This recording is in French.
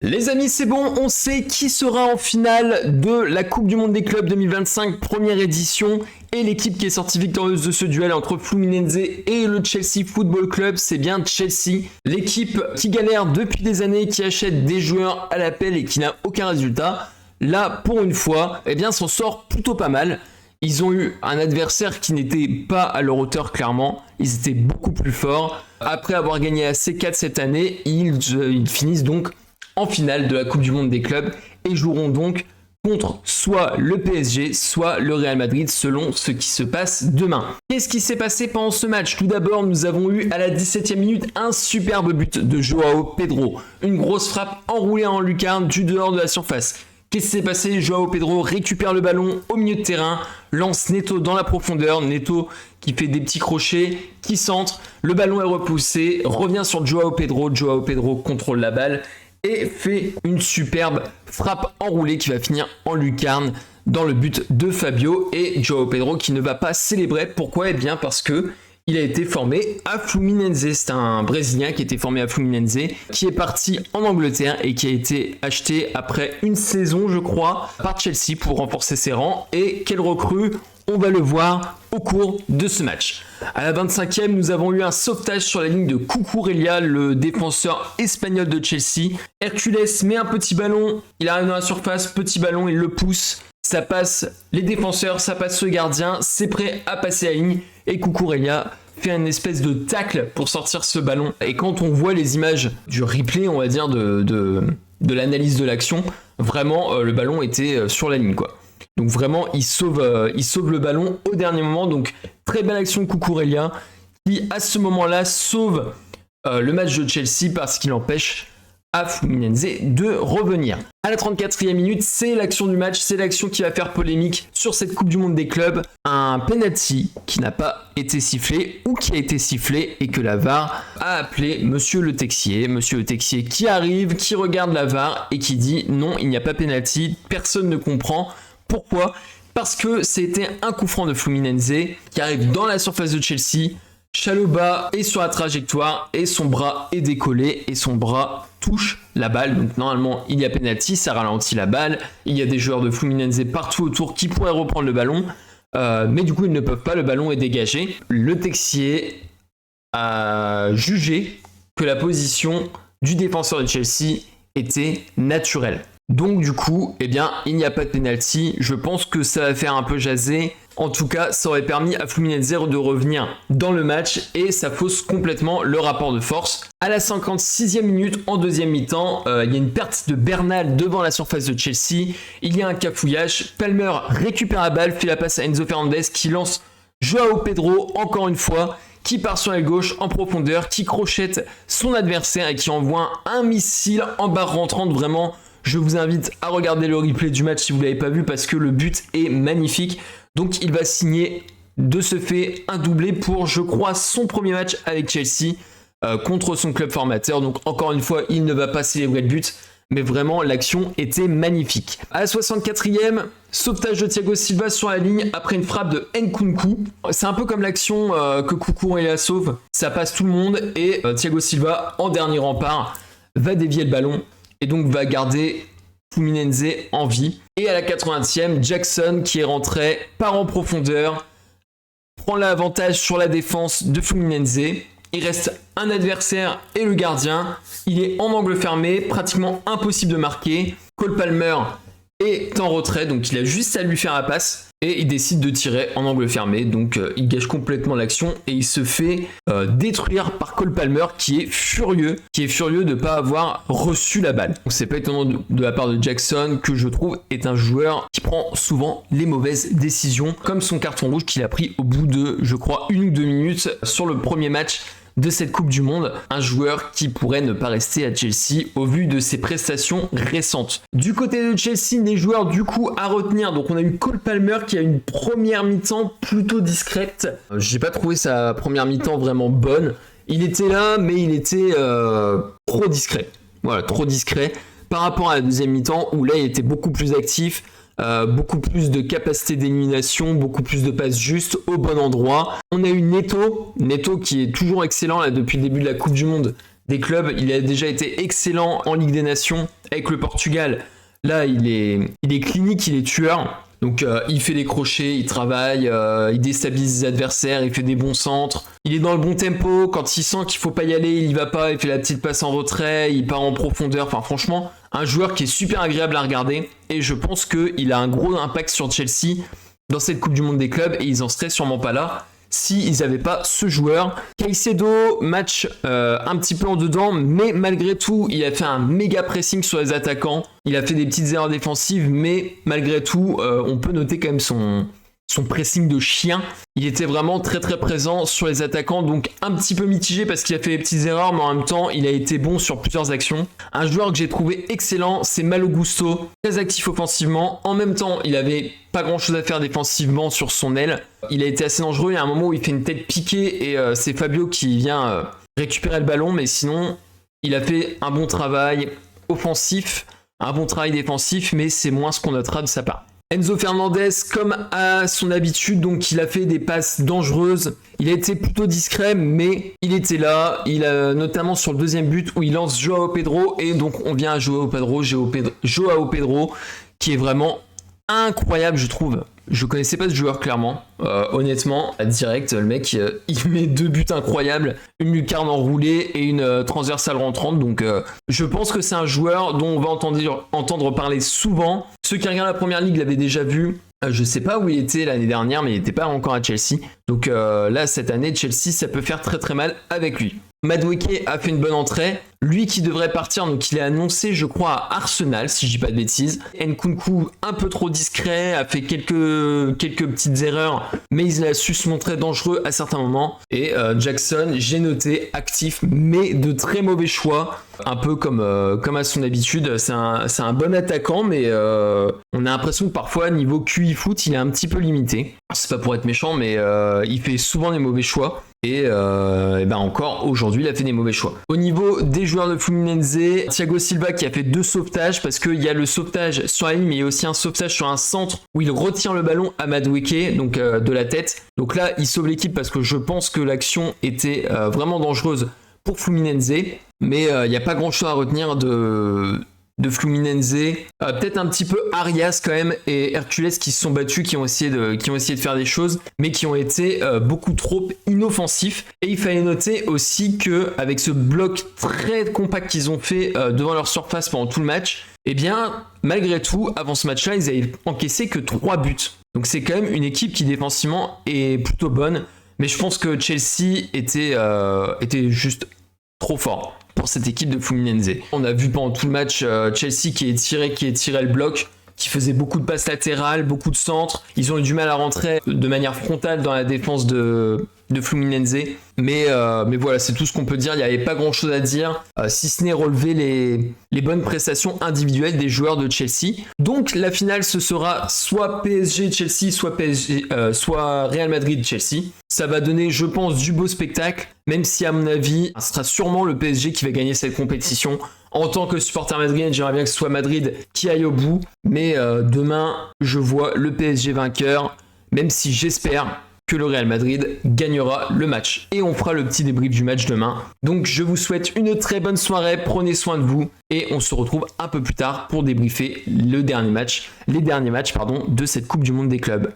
Les amis, c'est bon, on sait qui sera en finale de la Coupe du Monde des clubs 2025, première édition. Et l'équipe qui est sortie victorieuse de ce duel entre Fluminense et le Chelsea Football Club, c'est bien Chelsea. L'équipe qui galère depuis des années, qui achète des joueurs à l'appel et qui n'a aucun résultat. Là, pour une fois, eh bien, s'en sort plutôt pas mal. Ils ont eu un adversaire qui n'était pas à leur hauteur, clairement. Ils étaient beaucoup plus forts. Après avoir gagné à C4 cette année, ils finissent donc en finale de la Coupe du Monde des clubs et joueront donc contre soit le PSG, soit le Real Madrid, selon ce qui se passe demain. Qu'est-ce qui s'est passé pendant ce match? Tout d'abord, nous avons eu à la 17e minute un superbe but de Joao Pedro. Une grosse frappe enroulée en lucarne du dehors de la surface. Qu'est-ce qui s'est passé? Joao Pedro récupère le ballon au milieu de terrain, lance Neto dans la profondeur, Neto qui fait des petits crochets, qui centre, le ballon est repoussé, revient sur Joao Pedro contrôle la balle et fait une superbe frappe enroulée qui va finir en lucarne dans le but de Fabio. Et Joao Pedro qui ne va pas célébrer. Pourquoi? Eh bien parce que il a été formé à Fluminense. C'est un Brésilien qui a été formé à Fluminense, qui est parti en Angleterre et qui a été acheté après une saison, je crois, par Chelsea pour renforcer ses rangs. Et quelle recrue! On va le voir au cours de ce match. À la 25e, nous avons eu un sauvetage sur la ligne de Cucurella, le défenseur espagnol de Chelsea. Hercules met un petit ballon, il arrive dans la surface, petit ballon, il le pousse. Ça passe les défenseurs, ça passe le gardien, c'est prêt à passer la ligne. Et Cucurella fait une espèce de tacle pour sortir ce ballon. Et quand on voit les images du replay, on va dire, de l'analyse de l'action, vraiment, le ballon était sur la ligne, quoi. Donc vraiment, il sauve le ballon au dernier moment. Donc très belle action de Cucurella qui, à ce moment-là, sauve le match de Chelsea parce qu'il empêche à Fluminense de revenir. À la 34e minute, c'est l'action du match, c'est l'action qui va faire polémique sur cette Coupe du Monde des clubs. Un penalty qui n'a pas été sifflé ou qui a été sifflé et que la VAR a appelé Monsieur Le Texier. Monsieur Le Texier qui arrive, qui regarde la VAR et qui dit non, il n'y a pas penalty, personne ne comprend. Pourquoi? Parce que c'était un coup franc de Fluminense qui arrive dans la surface de Chelsea. Chalobah est sur la trajectoire et son bras est décollé et son bras touche la balle. Donc normalement il y a penalty, ça ralentit la balle. Il y a des joueurs de Fluminense partout autour qui pourraient reprendre le ballon. Mais du coup ils ne peuvent pas, le ballon est dégagé. Le Texier a jugé que la position du défenseur de Chelsea était naturelle. Donc du coup, eh bien, il n'y a pas de penalty. Je pense que ça va faire un peu jaser. En tout cas, ça aurait permis à Fluminense de revenir dans le match et ça fausse complètement le rapport de force. À la 56e minute, en deuxième mi-temps, il y a une perte de Bernal devant la surface de Chelsea. Il y a un cafouillage. Palmer récupère la balle, fait la passe à Enzo Fernandez qui lance Joao Pedro encore une fois, qui part sur la gauche en profondeur, qui crochette son adversaire et qui envoie un missile en barre rentrante. Vraiment, je vous invite à regarder le replay du match si vous ne l'avez pas vu parce que le but est magnifique. Donc il va signer de ce fait un doublé pour, je crois, son premier match avec Chelsea contre son club formateur. Donc encore une fois, il ne va pas célébrer le but, mais vraiment l'action était magnifique. À la 64e, sauvetage de Thiago Silva sur la ligne après une frappe de Nkunku. C'est un peu comme l'action que Cucurella sauve. Ça passe tout le monde et Thiago Silva, en dernier rempart, va dévier le ballon et donc va garder Fluminense en vie. Et à la 80e, Jackson qui est rentré, part en profondeur, prend l'avantage sur la défense de Fluminense. Il reste un adversaire et le gardien. Il est en angle fermé, pratiquement impossible de marquer. Cole Palmer est en retrait, donc il a juste à lui faire la passe. Et il décide de tirer en angle fermé, donc il gâche complètement l'action et il se fait détruire par Cole Palmer qui est furieux de ne pas avoir reçu la balle. Donc c'est pas étonnant de la part de Jackson, que je trouve est un joueur qui prend souvent les mauvaises décisions, comme son carton rouge qu'il a pris au bout de, je crois, 1 ou 2 minutes sur le premier match de cette Coupe du Monde, un joueur qui pourrait ne pas rester à Chelsea au vu de ses prestations récentes. Du côté de Chelsea, des joueurs du coup à retenir, donc on a eu Cole Palmer qui a une première mi-temps plutôt discrète. J'ai pas trouvé sa première mi-temps vraiment bonne. Il était là, mais il était trop discret. Voilà, trop discret par rapport à la deuxième mi-temps où là il était beaucoup plus actif. Beaucoup plus de capacité d'élimination, beaucoup plus de passes justes au bon endroit. On a eu Neto qui est toujours excellent là depuis le début de la Coupe du Monde, des clubs. Il a déjà été excellent en Ligue des Nations avec le Portugal. Là, il est clinique, il est tueur. Donc il fait des crochets, il travaille, il déstabilise les adversaires, il fait des bons centres. Il est dans le bon tempo, quand il sent qu'il faut pas y aller, il y va pas, il fait la petite passe en retrait, il part en profondeur. Enfin franchement, un joueur qui est super agréable à regarder. Et je pense qu'il a un gros impact sur Chelsea dans cette Coupe du Monde des clubs et ils en seraient sûrement pas là s'ils n'avaient pas ce joueur. Caicedo, match un petit peu en dedans, mais malgré tout, il a fait un méga pressing sur les attaquants. Il a fait des petites erreurs défensives, mais malgré tout, on peut noter quand même son pressing de chien. Il était vraiment très très présent sur les attaquants, donc un petit peu mitigé parce qu'il a fait des petites erreurs, mais en même temps, il a été bon sur plusieurs actions. Un joueur que j'ai trouvé excellent, c'est Malo Gusto, très actif offensivement. En même temps, il avait pas grand chose à faire défensivement sur son aile. Il a été assez dangereux. Il y a un moment où il fait une tête piquée et c'est Fabio qui vient récupérer le ballon, mais sinon, il a fait un bon travail offensif, un bon travail défensif, mais c'est moins ce qu'on notera de sa part. Enzo Fernandez, comme à son habitude, donc il a fait des passes dangereuses. Il a été plutôt discret, mais il était là. Il a notamment sur le deuxième but où il lance Joao Pedro et donc on vient à Joao Pedro, qui est vraiment incroyable, je trouve. Je connaissais pas ce joueur clairement, honnêtement, à direct, le mec il met 2 buts incroyables, une lucarne enroulée et une transversale rentrante, donc je pense que c'est un joueur dont on va entendre parler souvent. Ceux qui regardent la première ligue l'avaient déjà vu. Je sais pas où il était l'année dernière, mais il n'était pas encore à Chelsea. Donc là, cette année, Chelsea, ça peut faire très très mal avec lui. Madueke a fait une bonne entrée. Lui qui devrait partir, donc il est annoncé, je crois, à Arsenal, si je dis pas de bêtises. Nkunku, un peu trop discret, a fait quelques petites erreurs, mais il a su se montrer dangereux à certains moments. Et Jackson, j'ai noté, actif, mais de très mauvais choix. Un peu comme à son habitude. C'est un bon attaquant, mais on a l'impression que parfois, niveau QI foot, il est un petit peu limité. C'est pas pour être méchant, mais il fait souvent des mauvais choix. Et ben encore aujourd'hui il a fait des mauvais choix. Au niveau des joueurs de Fluminense, Thiago Silva qui a fait 2 sauvetages, parce qu'il y a le sauvetage sur la ligne mais il y a aussi un sauvetage sur un centre où il retient le ballon à Madueke, donc de la tête. Donc là il sauve l'équipe parce que je pense que l'action était vraiment dangereuse pour Fluminense, mais il n'y a pas grand chose à retenir de Fluminense. Peut-être un petit peu Arias quand même et Hercules qui se sont battus, qui ont essayé de faire des choses, mais qui ont été beaucoup trop inoffensifs. Et il fallait noter aussi que avec ce bloc très compact qu'ils ont fait devant leur surface pendant tout le match, eh bien malgré tout, avant ce match-là, ils avaient encaissé que 3 buts. Donc c'est quand même une équipe qui défensivement est plutôt bonne, mais je pense que Chelsea était juste trop fort pour cette équipe de Fluminense. On a vu pendant tout le match Chelsea qui étirait le bloc, qui faisait beaucoup de passes latérales, beaucoup de centres. Ils ont eu du mal à rentrer de manière frontale dans la défense de Fluminense. Mais voilà, c'est tout ce qu'on peut dire. Il n'y avait pas grand chose à dire, si ce n'est relever les bonnes prestations individuelles des joueurs de Chelsea. Donc la finale, ce sera soit PSG-Chelsea, soit Real Madrid-Chelsea. Ça va donner, je pense, du beau spectacle, même si à mon avis, ce sera sûrement le PSG qui va gagner cette compétition. En tant que supporter madrilène, j'aimerais bien que ce soit Madrid qui aille au bout. Mais demain, je vois le PSG vainqueur, même si j'espère que le Real Madrid gagnera le match. Et on fera le petit débrief du match demain. Donc je vous souhaite une très bonne soirée, prenez soin de vous et on se retrouve un peu plus tard pour débriefer les derniers matchs de cette Coupe du Monde des clubs.